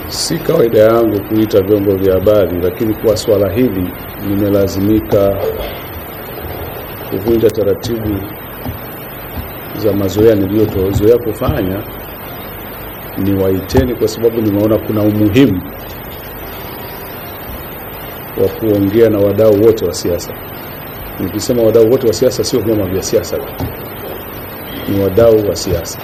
Si kawaida yangu kuita vyombo vya habari, lakini kwa swala hili nimelazimika kuvunja taratibu za mazoea niliyozoea kufanya. Niwaiteni kwa sababu nimeona kuna umuhimu wa kuongea na wadau wote wa siasa. Nikisema wadau wote wa siasa, sio vyama vya siasa, ni wadau wa siasa.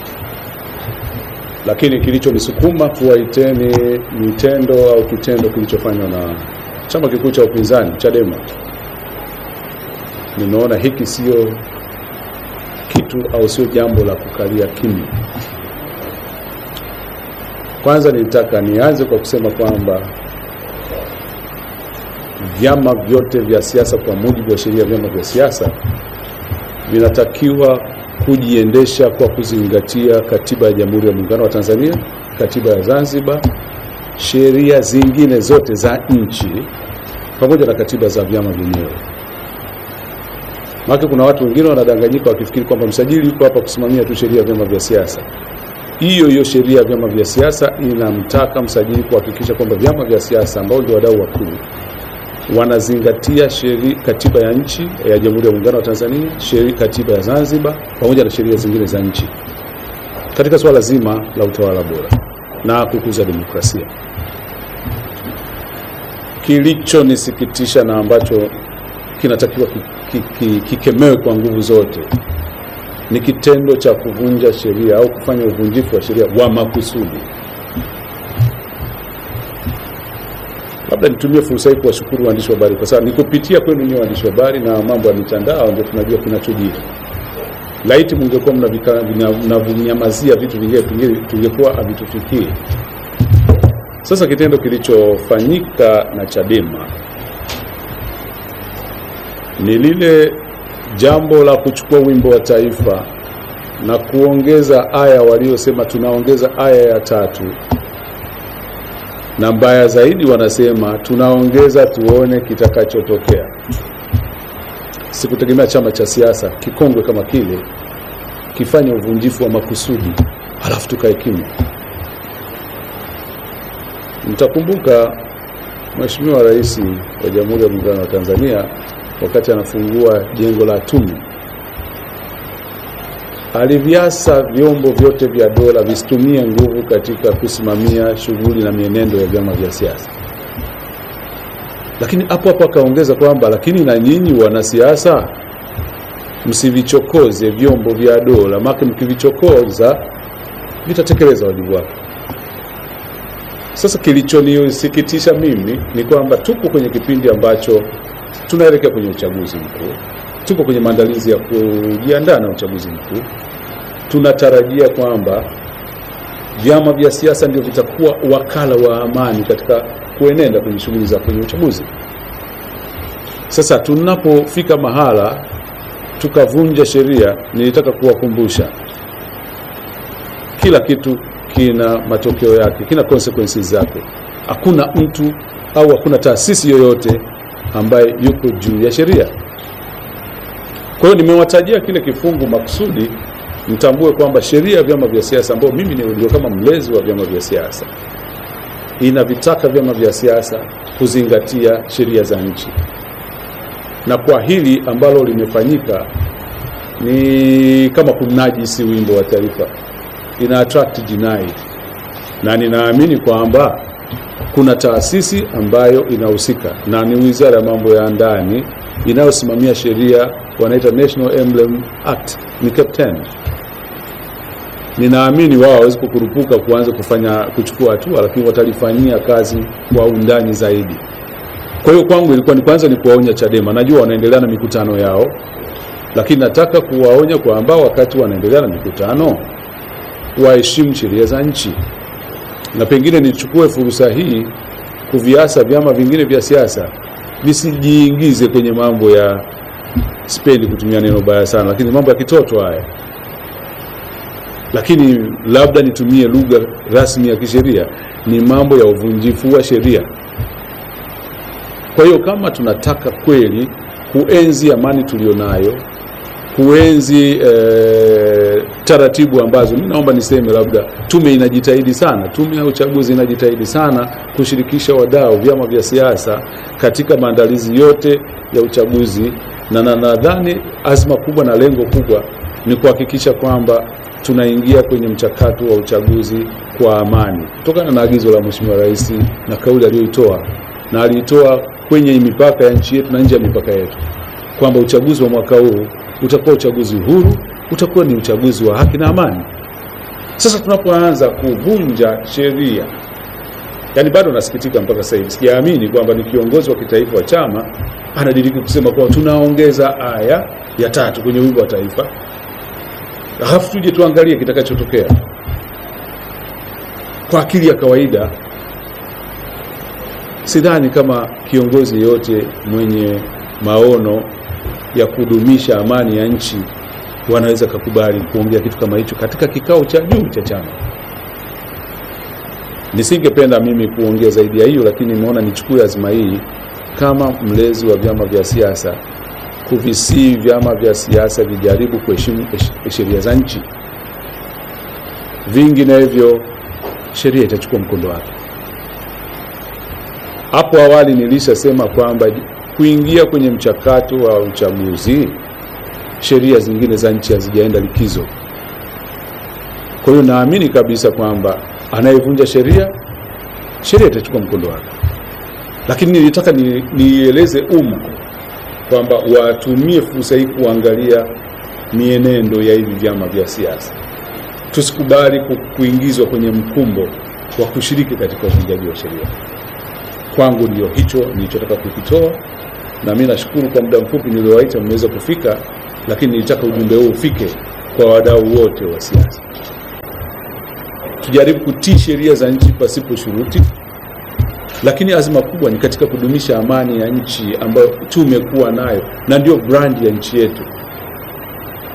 Lakini kilichonisukuma kuwaiteni ni tendo au kitendo kilichofanywa na chama kikuu cha upinzani Chadema. Nimeona hiki sio kitu au sio jambo la kukalia kimya. Kwanza nilitaka nianze kwa kusema kwamba vyama vyote vya siasa kwa mujibu wa sheria ya vyama vya siasa vinatakiwa kujiendesha kwa kuzingatia katiba ya Jamhuri ya Muungano wa Tanzania, katiba ya Zanzibar, sheria zingine zote za nchi pamoja na katiba za vyama vyenyewe. Maana kuna watu wengine wanadanganyika wakifikiri kwamba msajili yuko hapa kusimamia tu sheria ya vyama vya siasa. Hiyo sheria ya vyama vya siasa inamtaka msajili kuhakikisha kwamba vyama vya siasa ambao ndio wadau wakuu wanazingatia katiba ya nchi ya Jamhuri ya Muungano wa Tanzania, katiba ya Zanzibar pamoja na sheria zingine za nchi katika swala zima la utawala bora na kukuza demokrasia. Kilichonisikitisha na ambacho kinatakiwa kikemewe kwa nguvu zote ni kitendo cha kuvunja sheria au kufanya uvunjifu wa sheria wa makusudi. Labda nitumie fursa hii kuwashukuru waandishi wa habari, kwa sababu nikupitia kwenu nyinyi waandishi wa habari na mambo ya mitandao ndio tunajua kinachojiri. Laiti mngekuwa mnavinyamazia vitu vingine tungekuwa havitufikii. Sasa kitendo kilichofanyika na Chadema ni lile jambo la kuchukua wimbo wa taifa na kuongeza aya, waliosema tunaongeza aya ya 3, na mbaya zaidi wanasema tunaongeza tuone kitakachotokea. Sikutegemea chama cha siasa kikongwe kama kile kifanye uvunjifu wa makusudi halafu tukae kimya. Mtakumbuka Mheshimiwa Rais wa Jamhuri ya Muungano wa Tanzania wakati anafungua jengo la Tume aliviasa vyombo vyote vya dola visitumie nguvu katika kusimamia shughuli na mienendo ya vyama vya siasa. Lakini hapo akaongeza kwamba lakini na nyinyi wanasiasa msivichokoze vyombo vya dola, maana mkivichokoza vitatekeleza wajibu wake. Sasa kilichonisikitisha mimi ni kwamba tupo kwenye kipindi ambacho tunaelekea kwenye uchaguzi mkuu. Tupo kwenye maandalizi ya kujiandaa na uchaguzi mkuu. Tunatarajia kwamba vyama vya siasa ndio vitakuwa wakala wa amani katika kuenenda kwenye shughuli za kwenye uchaguzi. Sasa tunapofika mahala tukavunja sheria, nilitaka kuwakumbusha kila kitu kina matokeo yake, kina consequences zake. Hakuna mtu au hakuna taasisi yoyote ambaye yuko juu ya sheria. Kwa hiyo nimewatajia kile kifungu makusudi mtambue kwamba sheria ya vyama vya siasa, ambao mimi ndio kama mlezi wa vyama vya siasa, inavitaka vyama vya siasa kuzingatia sheria za nchi. Na kwa hili ambalo limefanyika ni kama kunajisi wimbo wa taifa, ina attract jinai, na ninaamini kwamba kuna taasisi ambayo inahusika na ni Wizara ya Mambo ya Ndani inayosimamia sheria, wanaita National Emblem Act, ni Captain. Ninaamini wao hawezi kukurupuka kuanza kuchukua hatua, lakini watalifanyia kazi kwa undani zaidi. Kwa hiyo kwangu ilikuwa ni kwanza ni kuwaonya Chadema. Najua wanaendelea na mikutano yao, lakini nataka kuwaonya kwamba wakati wanaendelea na mikutano waheshimu sheria za nchi. Na pengine nichukue fursa hii kuviasa vyama vingine vya siasa visijiingize kwenye mambo ya, sipendi kutumia neno baya sana, lakini mambo ya kitoto haya. Lakini labda nitumie lugha rasmi ya kisheria, ni mambo ya uvunjifu wa sheria. Kwa hiyo kama tunataka kweli kuenzi amani tulionayo, kuenzi taratibu ambazo mimi naomba niseme, labda tume inajitahidi sana, tume ya uchaguzi inajitahidi sana kushirikisha wadau, vyama vya siasa katika maandalizi yote ya uchaguzi, na nadhani azma kubwa na lengo kubwa ni kuhakikisha kwamba tunaingia kwenye mchakato wa uchaguzi kwa amani, kutokana na agizo la Mheshimiwa Rais na kauli aliyoitoa, na aliitoa kwenye mipaka ya nchi yetu na nje ya mipaka yetu, kwamba uchaguzi wa mwaka huu utakuwa uchaguzi huru, utakuwa ni uchaguzi wa haki na amani. Sasa tunapoanza kuvunja sheria, yani bado nasikitika mpaka sasa hivi sijaamini kwamba ni kiongozi wa kitaifa wa chama anadiriki kusema kwa tunaongeza aya ya 3 kwenye wimbo wa taifa, halafu tuje tuangalie kitakachotokea. Kwa akili ya kawaida sidhani kama kiongozi yote mwenye maono ya kudumisha amani ya nchi wanaweza kukubali kuongea kitu kama hicho katika kikao cha juu cha chama. Nisingependa mimi kuongea zaidi ya hiyo, lakini nimeona nichukue azma hii kama mlezi wa vyama vya siasa, kuvisii vyama vya siasa vijaribu kuheshimu sheria za nchi. Vinginevyo sheria itachukua mkondo wake. Hapo awali nilishasema kwamba kuingia kwenye mchakato wa uchaguzi, sheria zingine za nchi hazijaenda likizo. Kwa hiyo naamini kabisa kwamba anayevunja sheria itachukua mkondo wake. Lakini nilitaka nieleze umma kwamba watumie fursa hii kuangalia mienendo ya hivi vyama vya siasa. Tusikubali kuingizwa kwenye mkumbo wa kushiriki katika uvunjaji wa sheria. Kwangu ndio hicho nilichotaka kukitoa, na mimi nashukuru kwa muda mfupi niliowaita mmeweza kufika, lakini nilitaka ujumbe huu ufike kwa wadau wote wa siasa. Tujaribu kutii sheria za nchi pasipo shuruti, lakini azma kubwa ni katika kudumisha amani ya nchi ambayo tumekuwa nayo na ndio brand ya nchi yetu.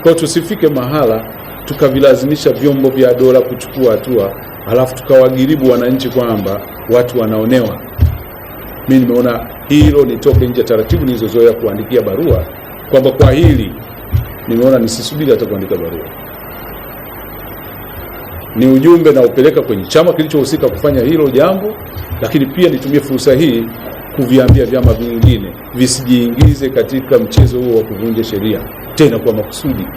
Kwa tusifike mahala tukavilazimisha vyombo vya dola kuchukua hatua, halafu tukawagiribu wananchi kwamba watu wanaonewa. Mimi nimeona hilo nitoke nje taratibu nilizozoea kuandikia barua, kwamba kwa hili nimeona nisisubiri hata kuandika barua. Ni ujumbe na upeleka kwenye chama kilichohusika kufanya hilo jambo, lakini pia nitumie fursa hii kuviambia vyama vingine visijiingize katika mchezo huo wa kuvunja sheria tena kwa makusudi.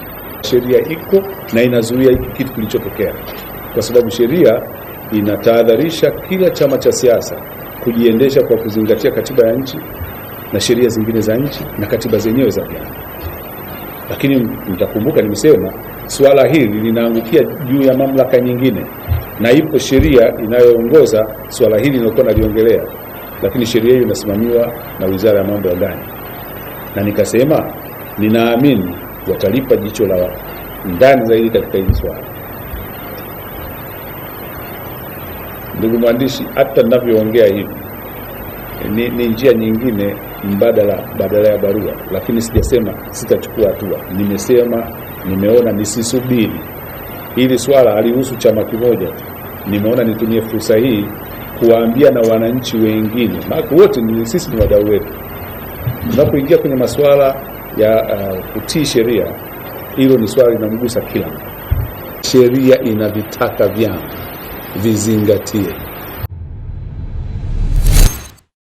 Sheria iko na inazuia hiki kitu kilichotokea, kwa sababu sheria inatahadharisha kila chama cha siasa kujiendesha kwa kuzingatia katiba ya nchi na sheria zingine za nchi na katiba zenyewe za vyama. Lakini mtakumbuka nimesema swala hili linaangukia juu ya mamlaka nyingine, na ipo sheria inayoongoza swala hili nilikuwa naliongelea, lakini sheria hiyo inasimamiwa na Wizara ya Mambo ya Ndani. Na nikasema ninaamini watalipa jicho la ndani zaidi katika hili swala. Ndugu mwandishi, hata ninavyoongea hivi ni njia nyingine badala ya barua, lakini sijasema sitachukua hatua. Nimesema nimeona nisisubiri. Hili swala halihusu chama kimoja tu. Nimeona nitumie fursa hii kuwaambia na wananchi wengine, maana wote sisi ni wadau wetu. Tunapoingia kwenye masuala ya kutii sheria, hilo ni swala linamgusa kila mtu. Sheria inavitaka vyama vizingatie.